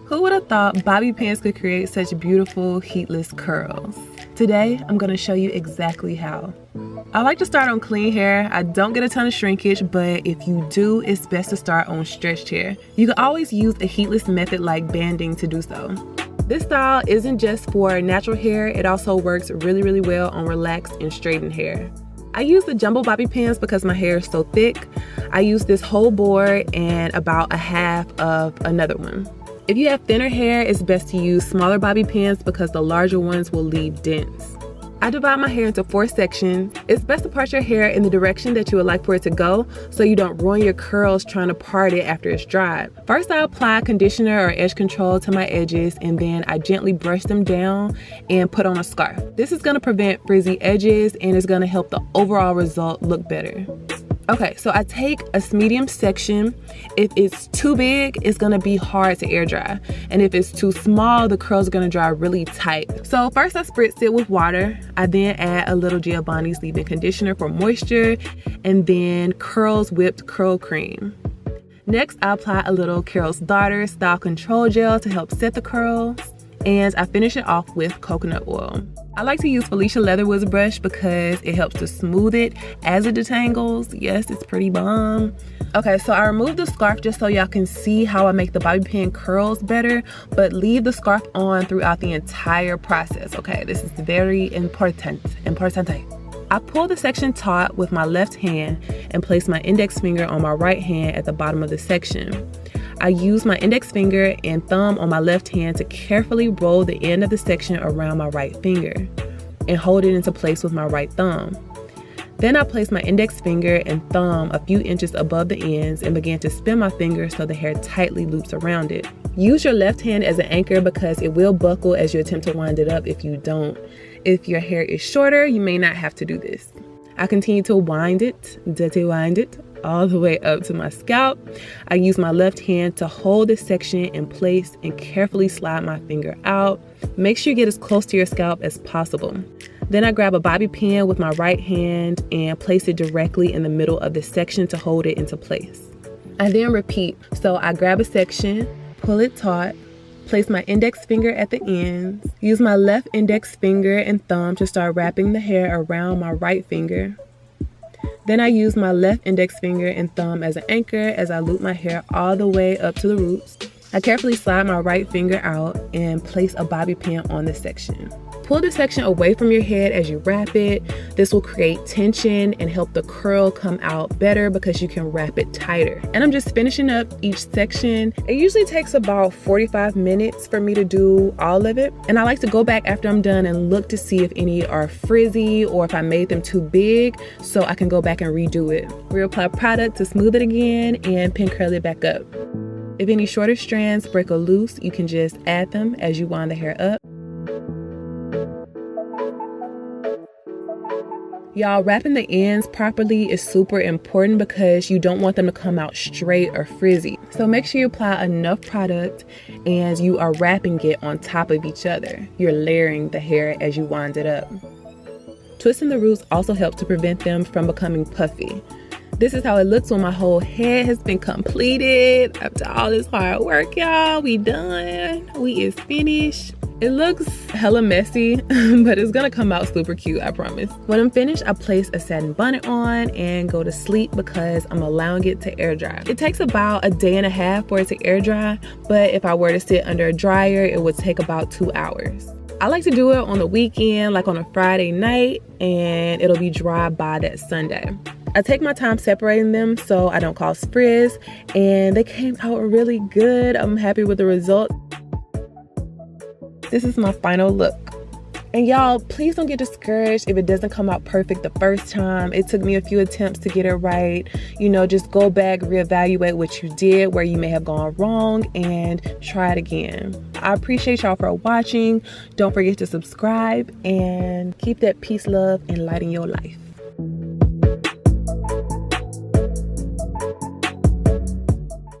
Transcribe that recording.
Who would have thought bobby pins could create such beautiful heatless curls? Today, I'm going to show you exactly how. I like to start on clean hair. I don't get a ton of shrinkage, but if you do, it's best to start on stretched hair. You can always use a heatless method like banding to do so. This style isn't just for natural hair, it also works really well on relaxed and straightened hair. I use the jumbo bobby pins because my hair is so thick. I use this whole board and about a half of another one. If you have thinner hair, it's best to use smaller bobby pins because the larger ones will leave dents. I divide my hair into 4 sections. It's best to part your hair in the direction that you would like for it to go so you don't ruin your curls trying to part it after it's dried. First, I apply conditioner or edge control to my edges, and then I gently brush them down and put on a scarf. This is going to prevent frizzy edges and is going to help the overall result look better. Okay, so I take a medium section. If it's too big, it's gonna be hard to air dry. And if it's too small, the curls are gonna dry really tight. So first I spritz it with water. I then add a little Giovanni's leave-in conditioner for moisture, and then Curls whipped curl cream. Next, I apply a little Carol's Daughter style control gel to help set the curls. And I finish it off with coconut oil. I like to use Felicia Leatherwood's brush because it helps to smooth it as it detangles. Yes, it's pretty bomb. Okay, so I removed the scarf just so y'all can see how I make the bobby pin curls better, but leave the scarf on throughout the entire process, okay? This is very important. I pull the section taut with my left hand and place my index finger on my right hand at the bottom of the section. I use my index finger and thumb on my left hand to carefully roll the end of the section around my right finger and hold it into place with my right thumb. Then I place my index finger and thumb a few inches above the ends and begin to spin my finger so the hair tightly loops around it. Use your left hand as an anchor because it will buckle as you attempt to wind it up if you don't. If your hair is shorter, you may not have to do this. I continue to wind it, all the way up to my scalp. I use my left hand to hold this section in place and carefully slide my finger out. Make sure you get as close to your scalp as possible. Then I grab a bobby pin with my right hand and place it directly in the middle of the section to hold it into place. I then repeat. So I grab a section, pull it taut, place my index finger at the ends, use my left index finger and thumb to start wrapping the hair around my right finger. Then I use my left index finger and thumb as an anchor as I loop my hair all the way up to the roots. I carefully slide my right finger out and place a bobby pin on the section. Pull the section away from your head as you wrap it. This will create tension and help the curl come out better because you can wrap it tighter. And I'm just finishing up each section. It usually takes about 45 minutes for me to do all of it. And I like to go back after I'm done and look to see if any are frizzy or if I made them too big so I can go back and redo it. Reapply product to smooth it again and pin curl it back up. If any shorter strands break or loose, you can just add them as you wind the hair up. Y'all, wrapping the ends properly is super important because you don't want them to come out straight or frizzy. So make sure you apply enough product and you are wrapping it on top of each other. You're layering the hair as you wind it up. Twisting the roots also helps to prevent them from becoming puffy. This is how it looks when my whole head has been completed. After all this hard work, y'all, we done. We is finished. It looks hella messy, but it's gonna come out super cute, I promise. When I'm finished, I place a satin bonnet on and go to sleep because I'm allowing it to air dry. It takes about a day and a half for it to air dry, but if I were to sit under a dryer, it would take about 2 hours. I like to do it on the weekend, like on a Friday night, and it'll be dry by that Sunday. I take my time separating them so I don't cause frizz, and they came out really good. I'm happy with the result. This is my final look. And y'all, please don't get discouraged if it doesn't come out perfect the first time. It took me a few attempts to get it right. You know, just go back, reevaluate what you did, where you may have gone wrong, and try it again. I appreciate y'all for watching. Don't forget to subscribe and keep that peace, love, and light in your life.